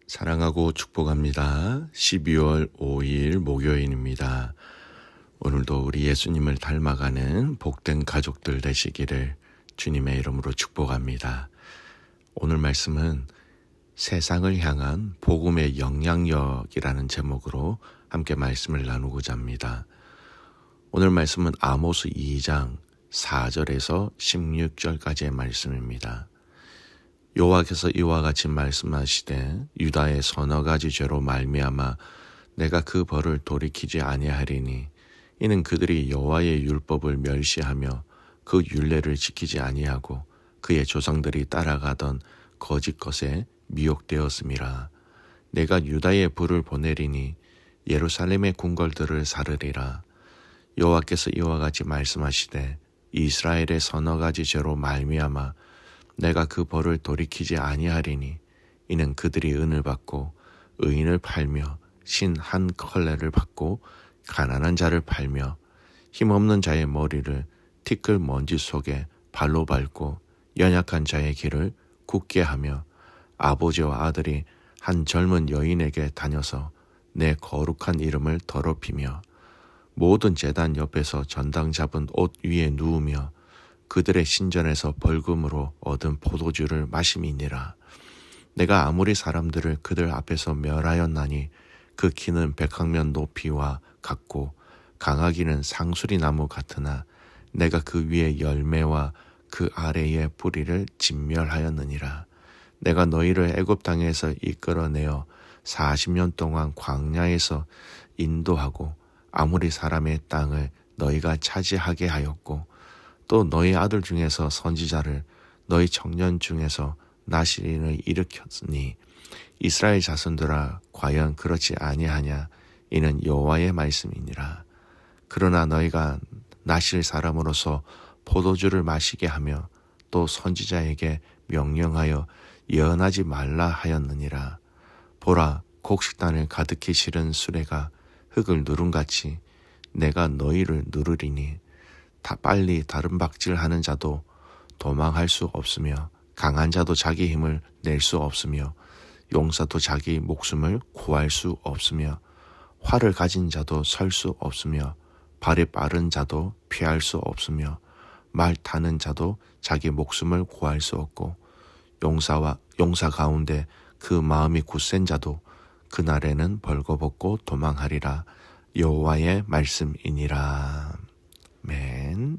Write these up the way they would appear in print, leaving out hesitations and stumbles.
사랑하고 축복합니다. 12월 5일 목요일입니다. 오늘도 우리 예수님을 닮아가는 복된 가족들 되시기를 주님의 이름으로 축복합니다. 오늘 말씀은 세상을 향한 복음의 영향력이라는 제목으로 함께 말씀을 나누고자 합니다. 오늘 말씀은 아모스 2장 4절에서 16절까지의 말씀입니다. 여호와께서 이와 같이 말씀하시되 유다의 서너 가지 죄로 말미암아 내가 그 벌을 돌이키지 아니하리니 이는 그들이 여호와의 율법을 멸시하며 그 율례를 지키지 아니하고 그의 조상들이 따라가던 거짓 것에 미혹되었음이라. 내가 유다의 불을 보내리니 예루살렘의 궁궐들을 사르리라. 여호와께서 이와 같이 말씀하시되 이스라엘의 서너 가지 죄로 말미암아 내가 그 벌을 돌이키지 아니하리니 이는 그들이 은을 받고 의인을 팔며 신 한 컬레를 받고 가난한 자를 팔며 힘없는 자의 머리를 티끌 먼지 속에 발로 밟고 연약한 자의 길을 굳게 하며 아버지와 아들이 한 젊은 여인에게 다녀서 내 거룩한 이름을 더럽히며 모든 제단 옆에서 전당 잡은 옷 위에 누우며 그들의 신전에서 벌금으로 얻은 포도주를 마심이니라. 내가 아무리 사람들을 그들 앞에서 멸하였나니 그 키는 백학면 높이와 같고 강하기는 상수리 나무 같으나 내가 그 위에 열매와 그 아래의 뿌리를 진멸하였느니라. 내가 너희를 애굽 땅에서 이끌어내어 40년 동안 광야에서 인도하고 아무리 사람의 땅을 너희가 차지하게 하였고 또 너희 아들 중에서 선지자를 너희 청년 중에서 나실인을 일으켰으니 이스라엘 자손들아 과연 그렇지 아니하냐. 이는 여호와의 말씀이니라. 그러나 너희가 나실 사람으로서 포도주를 마시게 하며 또 선지자에게 명령하여 예언하지 말라 하였느니라. 보라, 곡식단을 가득히 실은 수레가 흙을 누름같이 내가 너희를 누르리니 빨리 다른 박질하는 자도 도망할 수 없으며 강한 자도 자기 힘을 낼 수 없으며 용사도 자기 목숨을 구할 수 없으며 활을 가진 자도 설 수 없으며 발이 빠른 자도 피할 수 없으며 말 타는 자도 자기 목숨을 구할 수 없고 용사 가운데 그 마음이 굳센 자도 그날에는 벌거벗고 도망하리라. 여호와의 말씀이니라. 아멘.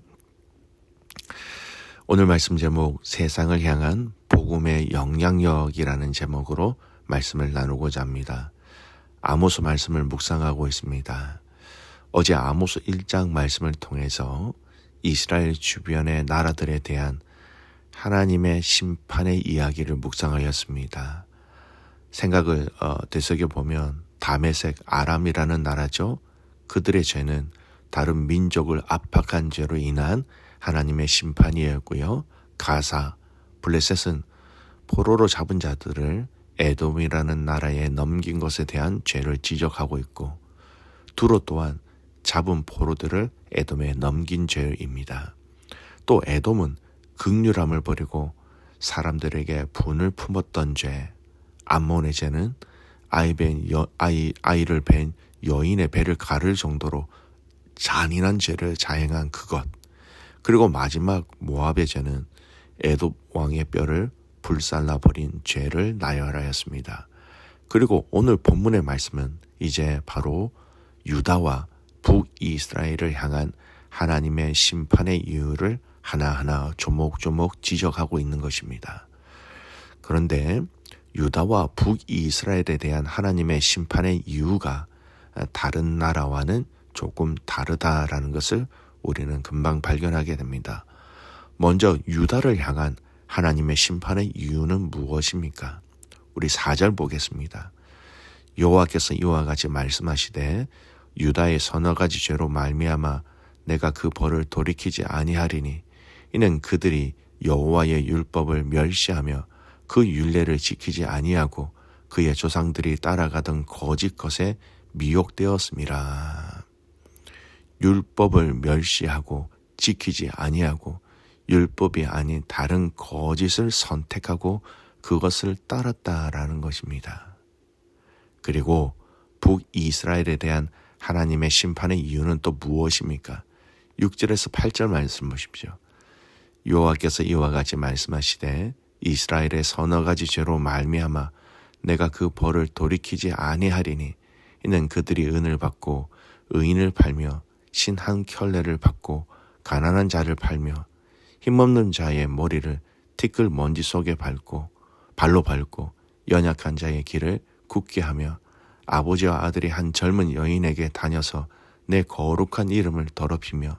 오늘 말씀 제목 세상을 향한 복음의 영향력이라는 제목으로 말씀을 나누고자 합니다. 아모스 말씀을 묵상하고 있습니다. 어제 아모스 1장 말씀을 통해서 이스라엘 주변의 나라들에 대한 하나님의 심판의 이야기를 묵상하였습니다. 생각을 되새겨보면 다메섹 아람이라는 나라죠. 그들의 죄는 다른 민족을 압박한 죄로 인한 하나님의 심판이었고요. 가사, 블레셋은 포로로 잡은 자들을 에돔이라는 나라에 넘긴 것에 대한 죄를 지적하고 있고 두로 또한 잡은 포로들을 에돔에 넘긴 죄입니다. 또 에돔은 긍휼함을 버리고 사람들에게 분을 품었던 죄, 암몬의 죄는 아이를 벤 여인의 배를 가를 정도로 잔인한 죄를 자행한 그것, 그리고 마지막 모압의 죄는 에돔 왕의 뼈를 불살라버린 죄를 나열하였습니다. 그리고 오늘 본문의 말씀은 이제 바로 유다와 북이스라엘을 향한 하나님의 심판의 이유를 하나하나 조목조목 지적하고 있는 것입니다. 그런데 유다와 북이스라엘에 대한 하나님의 심판의 이유가 다른 나라와는 조금 다르다라는 것을 우리는 금방 발견하게 됩니다. 먼저 유다를 향한 하나님의 심판의 이유는 무엇입니까? 우리 4절 보겠습니다. 여호와께서 이와 같이 말씀하시되 유다의 서너 가지 죄로 말미암아 내가 그 벌을 돌이키지 아니하리니 이는 그들이 여호와의 율법을 멸시하며 그 율례를 지키지 아니하고 그의 조상들이 따라가던 거짓 것에 미혹되었음이라. 율법을 멸시하고 지키지 아니하고 율법이 아닌 다른 거짓을 선택하고 그것을 따랐다라는 것입니다. 그리고 북이스라엘에 대한 하나님의 심판의 이유는 또 무엇입니까? 6절에서 8절 말씀 보십시오. 여호와께서 이와 같이 말씀하시되 이스라엘의 서너 가지 죄로 말미암아 내가 그 벌을 돌이키지 아니하리니 이는 그들이 은을 받고 의인을 팔며 신 한 켤레를 받고 가난한 자를 팔며 힘없는 자의 머리를 티끌 먼지 속에 발로 밟고 연약한 자의 길을 굳게 하며 아버지와 아들이 한 젊은 여인에게 다녀서 내 거룩한 이름을 더럽히며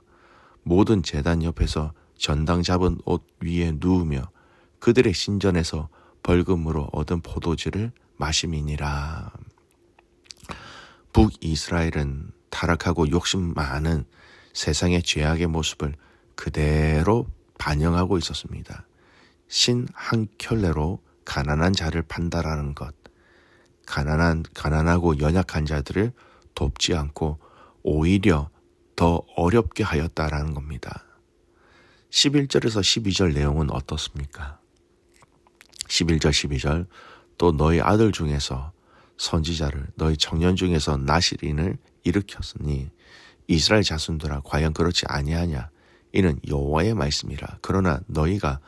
모든 제단 옆에서 전당 잡은 옷 위에 누우며 그들의 신전에서 벌금으로 얻은 포도주를 마심이니라. 북이스라엘은 타락하고 욕심 많은 세상의 죄악의 모습을 그대로 반영하고 있었습니다. 신 한 켤레로 가난한 자를 판다라는 것, 가난하고 연약한 자들을 돕지 않고 오히려 더 어렵게 하였다라는 겁니다. 11절에서 12절 내용은 어떻습니까? 11절 12절 또 너희 아들 중에서 선지자를 너희 청년 중에서 나실인을 일으켰으니 이스라엘 자손들아 과연 그렇지 아니하냐 이는 여호와의 말씀이라. 그러나 너희가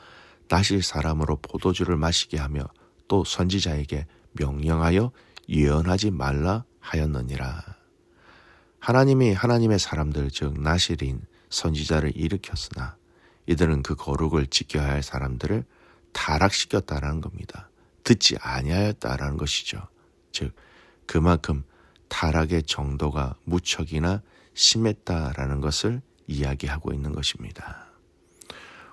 나실 사람으로 포도주를 마시게 하며 또 선지자에게 명령하여 예언하지 말라 하였느니라. 하나님이 하나님의 사람들 즉 나실인 선지자를 일으켰으나 이들은 그 거룩을 지켜야 할 사람들을 타락시켰다라는 겁니다. 듣지 아니하였다라는 것이죠. 즉 그만큼 타락의 정도가 무척이나 심했다라는 것을 이야기하고 있는 것입니다.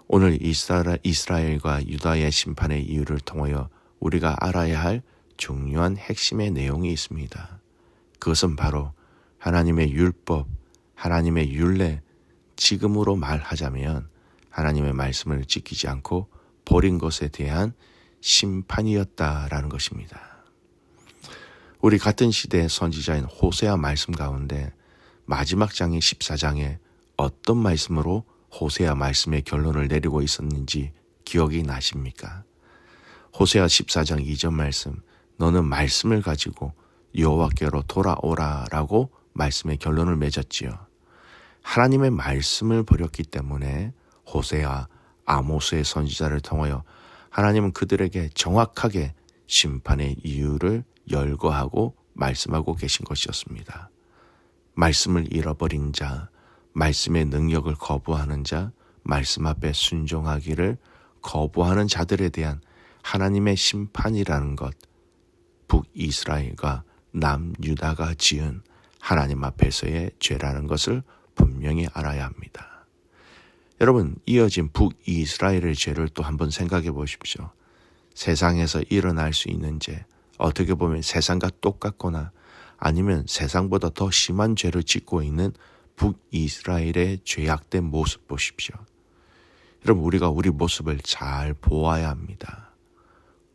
오늘 이스라엘과 유다의 심판의 이유를 통하여 우리가 알아야 할 중요한 핵심의 내용이 있습니다. 그것은 바로 하나님의 율법, 하나님의 율례, 지금으로 말하자면 하나님의 말씀을 지키지 않고 버린 것에 대한 심판이었다라는 것입니다. 우리 같은 시대의 선지자인 호세아 말씀 가운데 마지막 장인 14장에 어떤 말씀으로 호세아 말씀의 결론을 내리고 있었는지 기억이 나십니까? 호세아 14장 2절 말씀, 너는 말씀을 가지고 여호와께로 돌아오라라고 말씀의 결론을 맺었지요. 하나님의 말씀을 버렸기 때문에 호세아, 아모스의 선지자를 통하여 하나님은 그들에게 정확하게 심판의 이유를 열거하고 말씀하고 계신 것이었습니다. 말씀을 잃어버린 자, 말씀의 능력을 거부하는 자, 말씀 앞에 순종하기를 거부하는 자들에 대한 하나님의 심판이라는 것, 북이스라엘과 남유다가 지은 하나님 앞에서의 죄라는 것을 분명히 알아야 합니다. 여러분, 이어진 북이스라엘의 죄를 또 한번 생각해 보십시오. 세상에서 일어날 수 있는 죄, 어떻게 보면 세상과 똑같거나 아니면 세상보다 더 심한 죄를 짓고 있는 북이스라엘의 죄악된 모습 보십시오. 여러분, 우리가 우리 모습을 잘 보아야 합니다.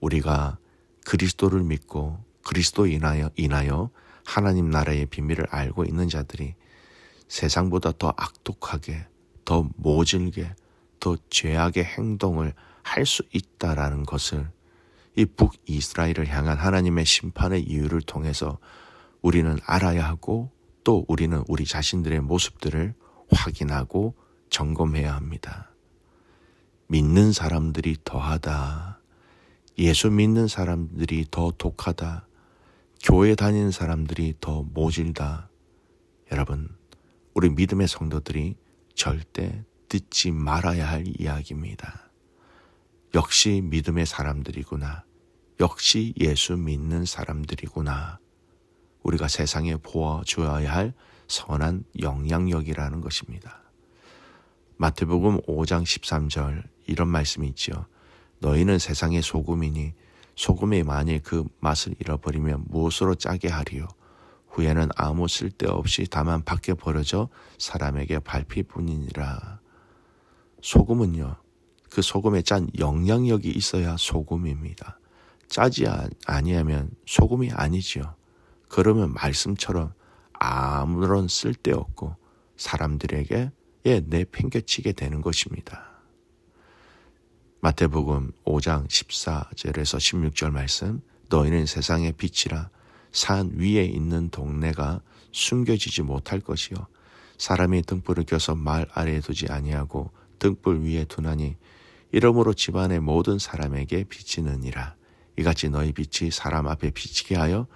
우리가 그리스도를 믿고 그리스도 인하여 하나님 나라의 비밀을 알고 있는 자들이 세상보다 더 악독하게, 더 모질게, 더 죄악의 행동을 할 수 있다라는 것을 이 북이스라엘을 향한 하나님의 심판의 이유를 통해서 우리는 알아야 하고 또 우리는 우리 자신들의 모습들을 확인하고 점검해야 합니다. 믿는 사람들이 더하다. 예수 믿는 사람들이 더 독하다. 교회 다니는 사람들이 더 모질다. 여러분, 우리 믿음의 성도들이 절대 듣지 말아야 할 이야기입니다. 역시 믿음의 사람들이구나. 역시 예수 믿는 사람들이구나. 우리가 세상에 보여줘야 할 선한 영향력이라는 것입니다. 마태복음 5장 13절 이런 말씀이 있죠. 너희는 세상의 소금이니 소금이 만일 그 맛을 잃어버리면 무엇으로 짜게 하리요? 후에는 아무 쓸데없이 다만 밖에 버려져 사람에게 밟힐 뿐이니라. 소금은요, 그 소금에 짠 영향력이 있어야 소금입니다. 짜지 아니하면 소금이 아니지요. 그러면 말씀처럼 아무런 쓸데없고 사람들에게 내팽개치게 되는 것입니다. 마태복음 5장 14절에서 16절 말씀, 너희는 세상의 빛이라. 산 위에 있는 동네가 숨겨지지 못할 것이요 사람이 등불을 켜서 말 아래에 두지 아니하고 등불 위에 두나니 이러므로 집안의 모든 사람에게 비치느니라. 이같이 너희 빛이 사람 앞에 비치게 하여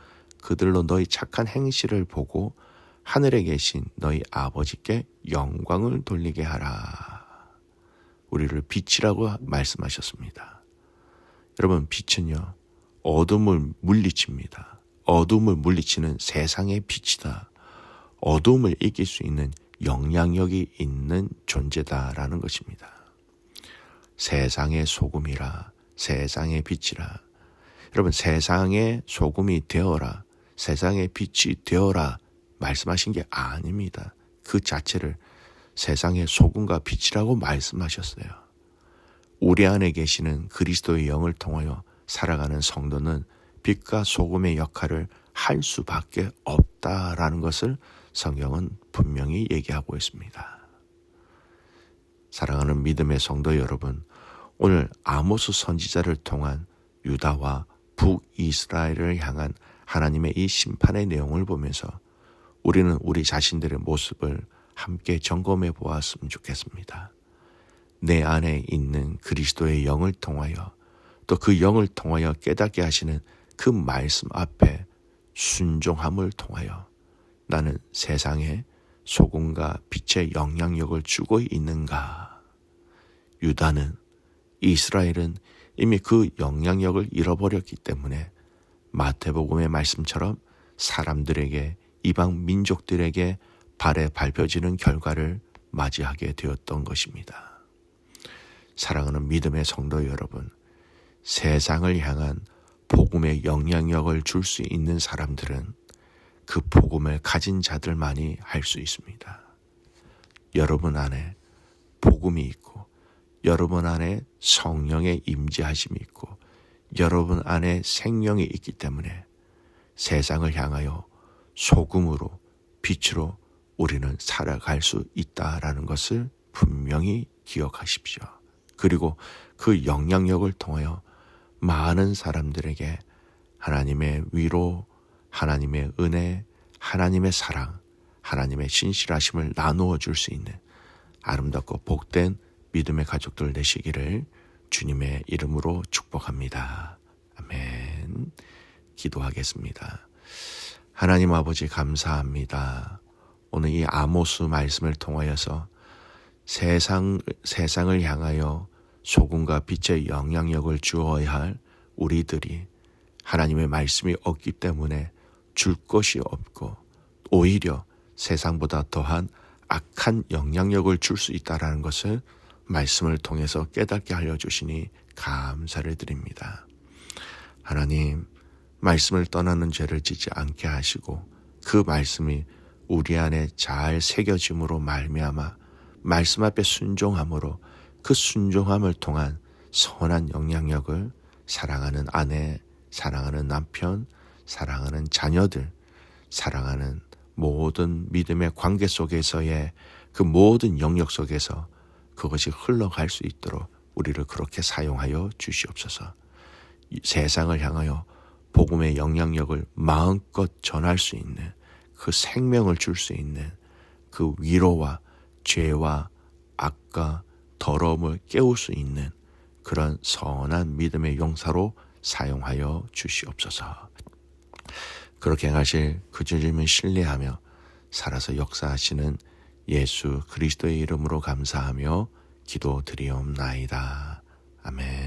그들로 너희 착한 행실을 보고 하늘에 계신 너희 아버지께 영광을 돌리게 하라. 우리를 빛이라고 말씀하셨습니다. 여러분, 빛은요 어둠을 물리칩니다. 어둠을 물리치는 세상의 빛이다. 어둠을 이길 수 있는 영향력이 있는 존재다라는 것입니다. 세상의 소금이라, 세상의 빛이라. 여러분, 세상의 소금이 되어라, 세상의 빛이 되어라 말씀하신 게 아닙니다. 그 자체를 세상의 소금과 빛이라고 말씀하셨어요. 우리 안에 계시는 그리스도의 영을 통하여 살아가는 성도는 빛과 소금의 역할을 할 수밖에 없다라는 것을 성경은 분명히 얘기하고 있습니다. 사랑하는 믿음의 성도 여러분, 오늘 아모스 선지자를 통한 유다와 북이스라엘을 향한 하나님의 이 심판의 내용을 보면서 우리는 우리 자신들의 모습을 함께 점검해 보았으면 좋겠습니다. 내 안에 있는 그리스도의 영을 통하여 또 그 영을 통하여 깨닫게 하시는 그 말씀 앞에 순종함을 통하여 나는 세상에 소금과 빛의 영향력을 주고 있는가? 유다는, 이스라엘은 이미 그 영향력을 잃어버렸기 때문에 마태복음의 말씀처럼 사람들에게, 이방 민족들에게 발에 밟혀지는 결과를 맞이하게 되었던 것입니다. 사랑하는 믿음의 성도 여러분, 세상을 향한 복음의 영향력을 줄 수 있는 사람들은 그 복음을 가진 자들만이 할 수 있습니다. 여러분 안에 복음이 있고, 여러분 안에 성령의 임재하심이 있고, 여러분 안에 생명이 있기 때문에 세상을 향하여 소금으로, 빛으로 우리는 살아갈 수 있다라는 것을 분명히 기억하십시오. 그리고 그 영향력을 통하여 많은 사람들에게 하나님의 위로, 하나님의 은혜, 하나님의 사랑, 하나님의 신실하심을 나누어 줄 수 있는 아름답고 복된 믿음의 가족들 되시기를 주님의 이름으로 축복합니다. 아멘. 기도하겠습니다. 하나님 아버지 감사합니다. 오늘 이 아모스 말씀을 통하여서 세상을 향하여 소금과 빛의 영향력을 주어야 할 우리들이 하나님의 말씀이 없기 때문에 줄 것이 없고 오히려 세상보다 더한 악한 영향력을 줄 수 있다는 것을 말씀을 통해서 깨닫게 알려주시니 감사를 드립니다. 하나님, 말씀을 떠나는 죄를 짓지 않게 하시고 그 말씀이 우리 안에 잘 새겨짐으로 말미암아 말씀 앞에 순종함으로 그 순종함을 통한 선한 영향력을 사랑하는 아내, 사랑하는 남편, 사랑하는 자녀들, 사랑하는 모든 믿음의 관계 속에서의 그 모든 영역 속에서 그것이 흘러갈 수 있도록 우리를 그렇게 사용하여 주시옵소서. 세상을 향하여 복음의 영향력을 마음껏 전할 수 있는, 그 생명을 줄 수 있는 그 위로와 죄와 악과 더러움을 깨울 수 있는 그런 선한 믿음의 용사로 사용하여 주시옵소서. 그렇게 행하실 그 주님을 신뢰하며 살아서 역사하시는 예수 그리스도의 이름으로 감사하며 기도드리옵나이다. 아멘.